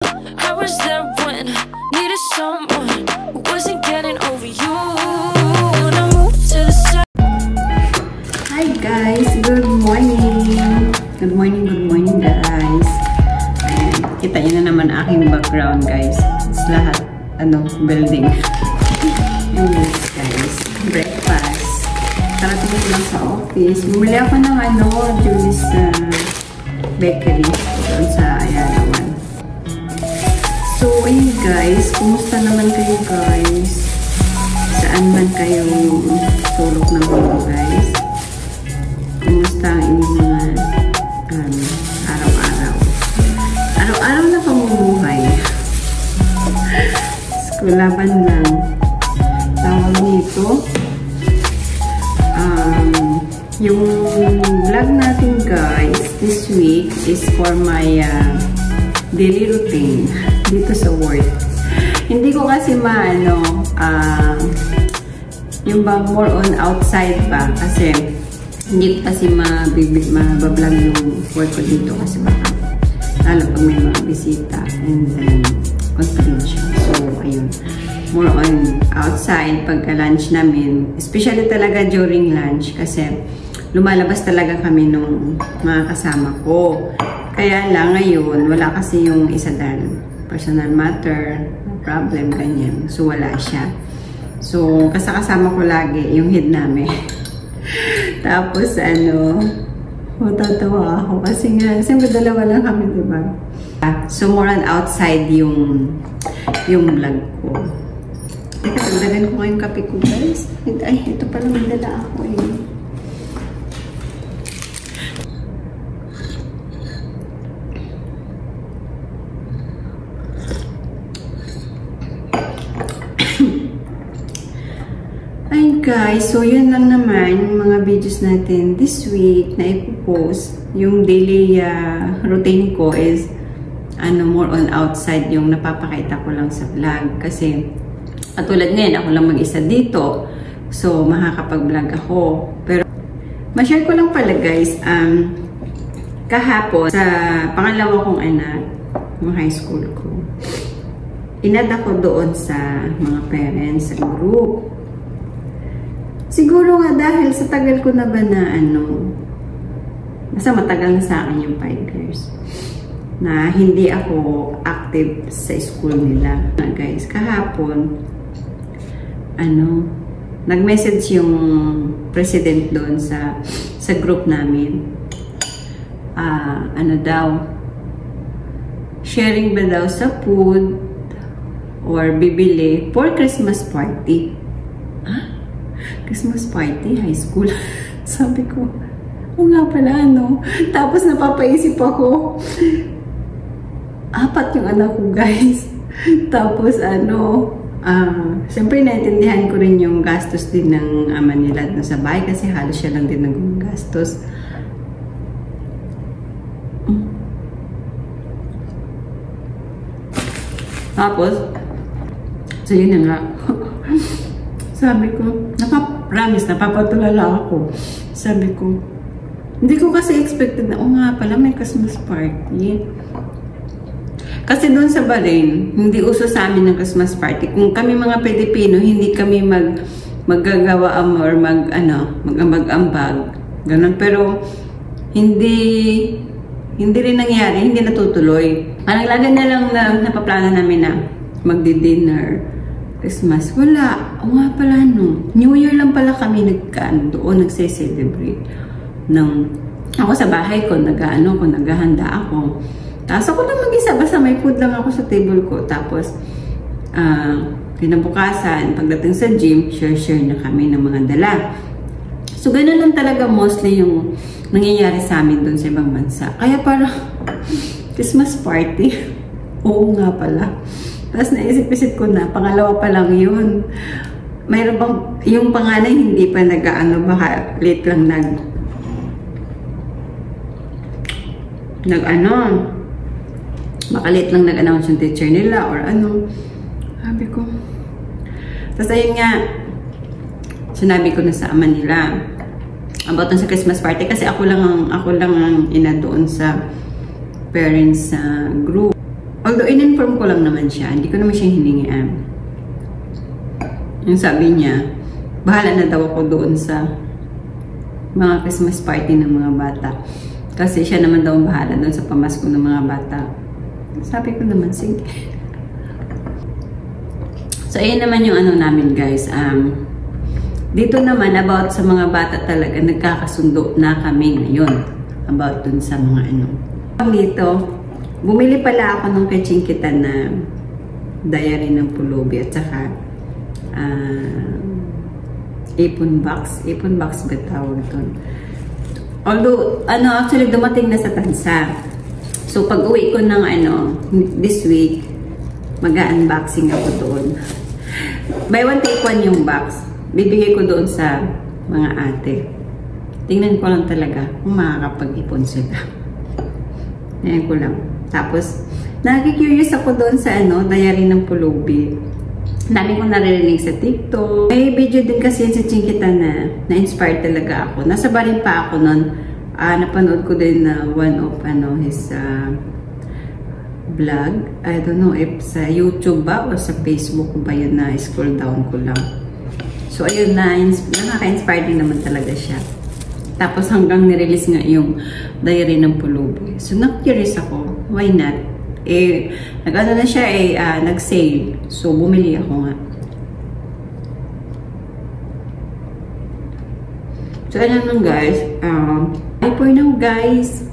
I was there when needed someone who wasn't getting over you. When I moved to the side. Hi guys, good morning. Good morning guys. Ayan, kita nyo na naman aking background guys. It's lahat, building. Yes guys, breakfast. Tarating ko lang sa office. Bumili ako ng Julie's bakery. Doon sa Ayalawan. So, ayun guys. Kumusta naman kayo guys? Saan man kayo tulog ng mundo guys? Kumusta ang inyong mga araw-araw? Araw-araw na pamumuhay. Laban lang. Tawag nito. Yung vlog natin guys, this week is for my daily routine dito sa work. Hindi ko kasi yung bang more on outside pa kasi hindi ko kasi mabablog yung work ko dito kasi baka lalo pag may mga bisita and then confidential. So, ayun. More on outside pagka-lunch namin. Especially talaga during lunch kasi lumalabas talaga kami nung mga kasama ko. Kaya lang ngayon, wala kasi yung isa dahil personal matter, problem, ganyan. So, wala siya. So, kasama ko lagi yung head namin. Tapos, matatawa ako kasi nga, siyempre dalawa lang kami, diba? So, more on outside yung vlog ko. Teka, dagdagan ko ngayong kape ko, guys. Ay, ito pala magdala ako eh. Ay guys, so yun lang naman yung mga videos natin this week na ipopost. Yung daily routine ko is more on outside yung napapakita ko lang sa vlog. Kasi katulad ngayon, ako lang mag-isa dito. So, makakapag-vlog ako. Pero, ma-share ko lang pala guys, kahapon, sa pangalawa kong anak, yung high school ko, inad ako doon sa mga parents, sa group. Siguro nga dahil sa tagal ko na ba na basta matagal na sa akin yung 5 years. Na hindi ako active sa school nila. Guys, kahapon, nag-message yung president doon sa group namin. Sharing ba daw sa food or bibili for Christmas party. Christmas party, high school. Sabi ko, nga pala, Tapos napapaisip ako, 4 yung anak ko, guys. Tapos, siyempre, naintindihan ko rin yung gastos din ng ama nila sa bahay kasi halos siya lang din nag-gastos. Tapos, so yun na nga. Sabi ko, napapatulala ako. Sabi ko, hindi ko kasi expected na, nga pala, may Christmas party. Kasi doon sa Bahrain, hindi uso sa amin ng Christmas party. Kung kami mga Pilipino, hindi kami maggagawa or mag-ambag. Ganun. Pero, hindi rin nangyari, hindi natutuloy. Parang lagi na lang napaplano namin na magdi-dinner, Christmas. Wala. Nga pala, New Year lang pala kami doon nagse-celebrate. Ako sa bahay ko, naghahanda ako. Tapos ako lang mag-isa, basta may food lang ako sa table ko. Tapos, kinabukasan, pagdating sa gym, share na kami ng mga dala. So, ganun lang talaga mostly yung nangyayari sa amin doon sa ibang bansa. Kaya parang, Christmas party. Oo nga pala. Tapos naisip-isip ko na, pangalawa pa lang yun. Mayroon bang, yung panganay hindi pa baka late lang baka late lang nag-announce yung teacher nila or Sabi ko. Tapos ayun nga, sinabi ko na sa ama nila about sa Christmas party kasi ako lang ang ina doon sa parents group. Although, in-inform ko lang naman siya. Hindi ko naman siya hiningian. Yung sabi niya, bahala na daw ako doon sa mga Christmas party ng mga bata. Kasi siya naman daw bahala doon sa pamasko ng mga bata. Sabi ko naman, sige. So, ayun naman yung ano namin, guys. Dito naman, about sa mga bata talaga, nagkakasundo na kami ngayon. About dun sa mga ano. Dito, bumili pala ako ng kachingkitan na diary ng pulubi at saka apron box. Apron box ba tawag doon? Although, actually dumating na sa tansa. So, pag uwi ko ng this week, mag-unboxing ako doon. Buy one take one yung box. Bibigay ko doon sa mga ate. Tingnan ko lang talaga kung makakapag-ipon sila. Ayan ko lang. Tapos, nag-curious ako doon sa diary ng pulubi. Dami ko naririnig sa TikTok. May video din kasi yan sa Chinkita na-inspired talaga ako. Nasa Barin pa ako noon. Napanood ko din na one of his vlog. I don't know if sa YouTube ba o sa Facebook ba yun na scroll down ko lang. So, ayun na, nakaka-inspire din naman talaga siya. Tapos hanggang nirelease nga yung diary ng pulubi. So, na-curious ako, why not? Nag-ano na siya, nag-sale. So, bumili ako nga. So, ano lang guys. Bye for now guys.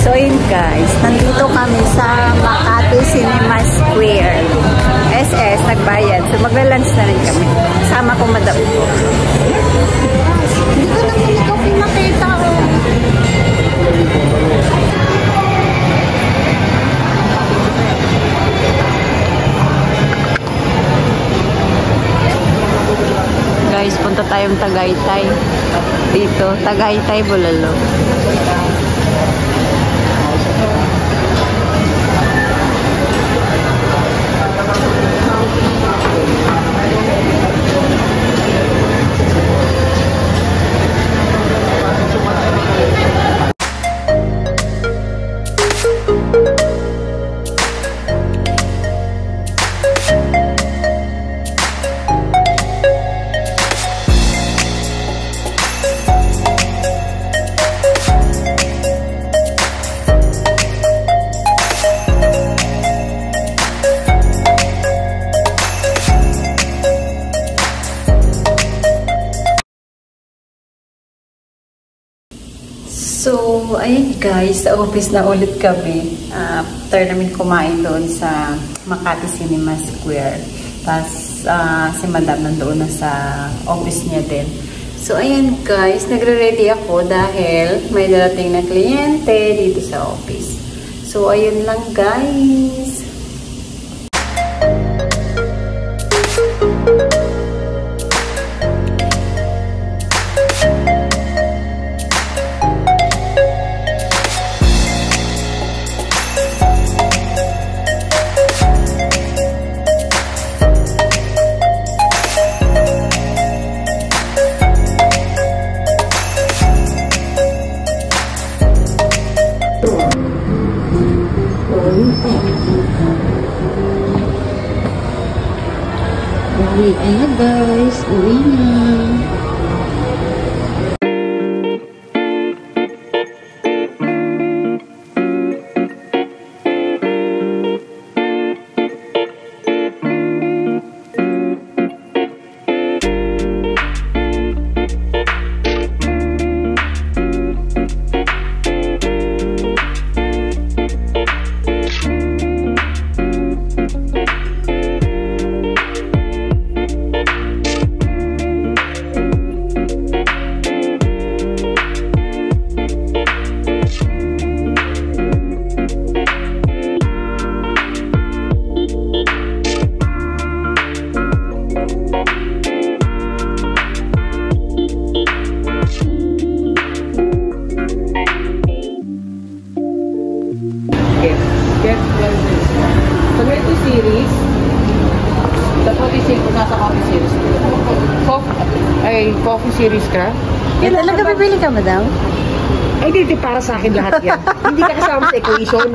So yun guys, nandito kami sa Makati Cinema Square SS, nagbayad. So magla-lunch na rin kami. Sama ko madam ko. Hindi ko naman ikaw pinakita ko. Guys, punta tayong Tagaytay. Dito, Tagaytay, Bulalo. So, ayun guys, sa office na ulit kami. After namin kumain doon sa Makati Cinema Square. Tapos, si Madam nandoon na sa office niya din. So, ayun guys, nagre-ready ako dahil may darating na kliyente dito sa office. So, ayun lang guys. Uwi na guys, uwi na. may coffee series ka? Talaga bibili ka, madam? Ay, hindi para sa akin lahat yan. Hindi ka kasama sa equation.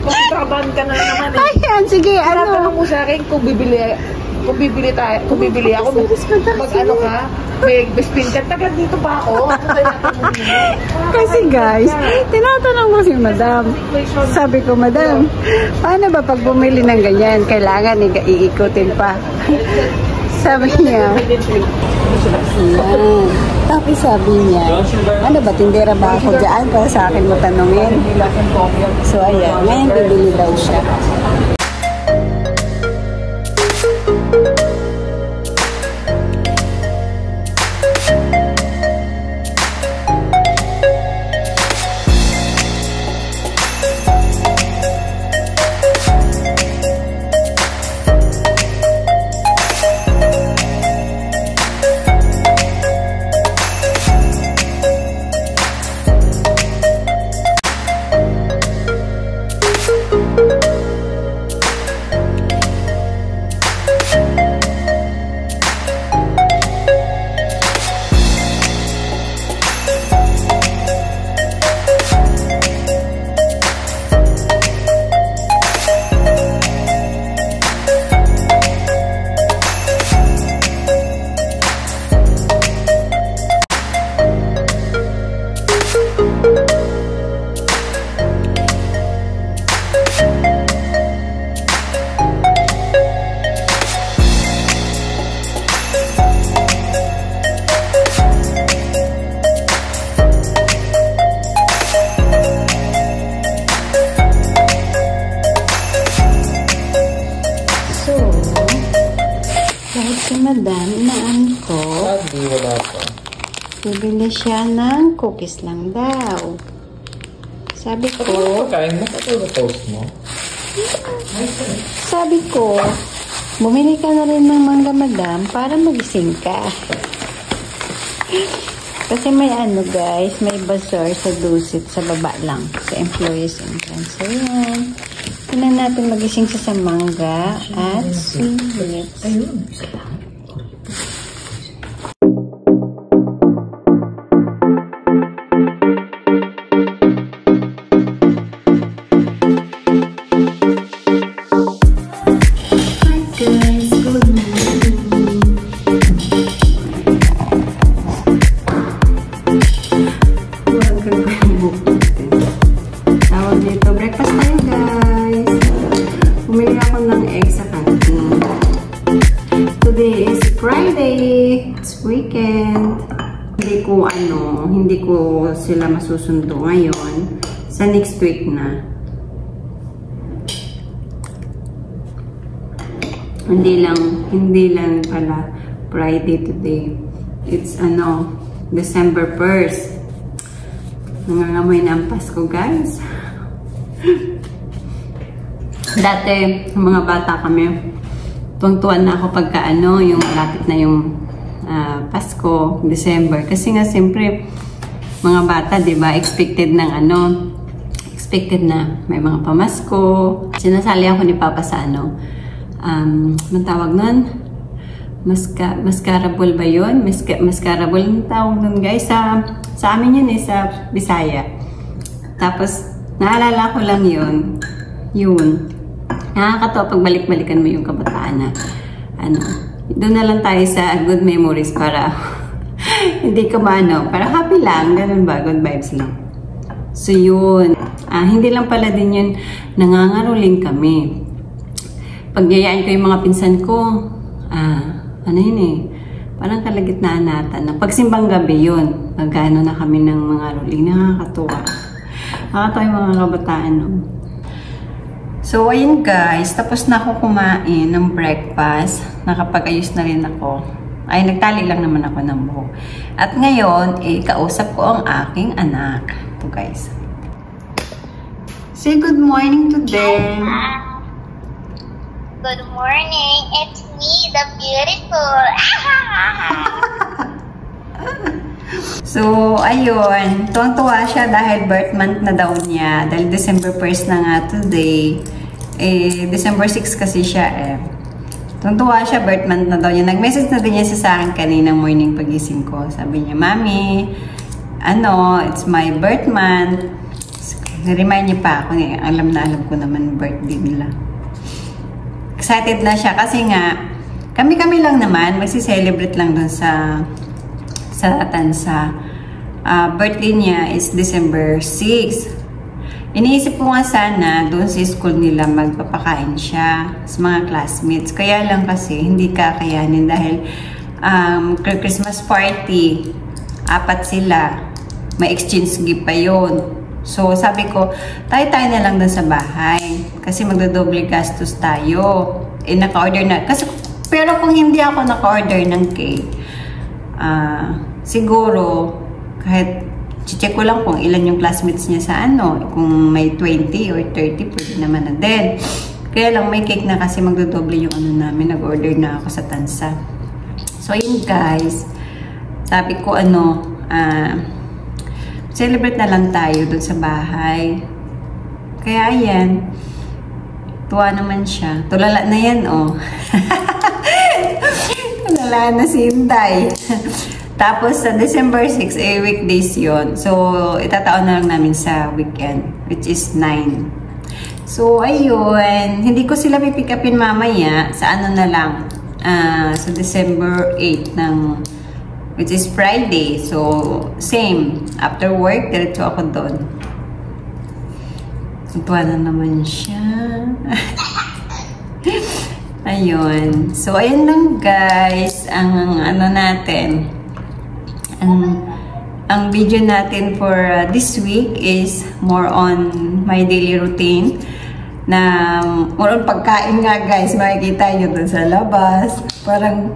Kontraban ka na naman eh. Ayan, sige, Tinatanong mo sa akin kung bibili ako, mag ano ka, may spin ka, tagal dito pa ako. Kasi guys, tinatanong ko si madam. Sabi ko, madam, paano ba pag bumili ng ganyan? Kailangan iikutin pa. Sabi niya, tapos sabi niya, ano ba, tindera ba ako dyan para sa akin mo tanongin? So ayan, ngayon bibili daw siya. Madam, inaan ko. Hindi, wala pa. Bibili siya ng cookies lang daw. Sabi ko, Kain mo pa ito toast mo? sabi ko, bumili ka na rin ng mangga, madam, para magising ka. Kasi may ano guys, may bazaar sa Dusit, sa baba lang, sa employees entrance. So yan. Tingnan natin magising siya sa mangga at sweets. Ayun. Hindi ko sila masusundo ngayon. Sa next week na. Hindi lang pala Friday today. It's December 1st. Nangangamoy na ang Pasko, guys. Dati, mga bata kami, tuwang-tuwan na ako pagka yung malapit na yung Pasko, December. Kasi nga, siyempre, mga bata, diba, expected na may mga pamasko. Sinasali ako ni Papa sa matawag nun? Mascarable ba yun? Mascarable ang tawag nun, guys. Sa amin yun sa Bisaya. Tapos, naalala ko lang yun. Nakakatawa pag balik-balikan mo yung kabataan na doon na lang tayo sa good memories para hindi ka para happy lang, ganun ba, good vibes lang. So yun, hindi lang pala din yun, nangangaroling kami. Pagyayaan ko yung mga pinsan ko, parang kalagitnaan natin, na pagsimbang gabi yun, magano na kami ng mga rolling, nakakatuwa yung mga kabataan, no? So, ayun guys, tapos na ako kumain ng breakfast. Nakapag-ayos na rin ako. Ay, nagtali lang naman ako ng buhok. At ngayon, kausap ko ang aking anak. Ito guys. Say good morning to them. Good morning. It's me, the beautiful. So, ayun. Tuwang-tuwa siya dahil birth month na daw niya. Dahil December 1st na nga today. December 6 kasi siya Tuntua siya, birth month na daw niya. Nag-message na din niya sa akin kaninang morning pagising ko. Sabi niya, Mami, it's my birth month. Remind niya pa ako. Alam ko naman birthday nila. Excited na siya kasi nga, kami-kami lang naman, magsi-celebrate lang dun sa Tansa. Birthday niya is December 6. Iniisip ko nga sana doon sa school nila magpapakain siya sa mga classmates. Kaya lang kasi hindi kakayanin dahil Christmas party, 4 sila. May exchange gift pa yun. So sabi ko, tayo na lang doon sa bahay. Kasi magdodoble gastos tayo. Naka-order na. Pero kung hindi ako naka-order ng cake, siguro kahit check ko lang kung ilan yung classmates niya sa kung may 20 or 30, pwede naman na din. Kaya lang may cake na kasi magdodoble yung namin. Nag-order na ako sa Tansa. So, yun guys. Sabi ko celebrate na lang tayo dun sa bahay. Kaya ayan. Tuwa naman siya. Tulala na yan, Tulala na si Inday. Tapos, sa December 6, weekdays yon. So, itataon na lang namin sa weekend, which is 9. So, ayun. Hindi ko sila pipick upin mamaya sa na lang. Sa December 8 which is Friday. So, same. After work, diretso ako doon. Tuwa na naman siya. Ayun. So, ayun lang guys. Ang natin. Ang video natin for this week is more on my daily routine na more on pagkain nga guys, makikita nyo dun sa labas parang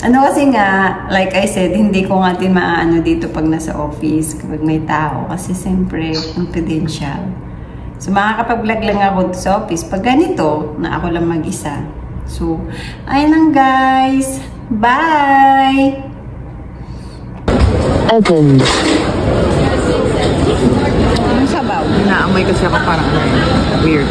kasi nga like I said, hindi ko nga din maaano dito pag nasa office kapag may tao kasi siyempre confidential. So makakapag-vlog lang ako sa office pag ganito na ako lang mag-isa. So ayun lang guys, bye! Ang sabaw. Naamoy kasi ako parang weird.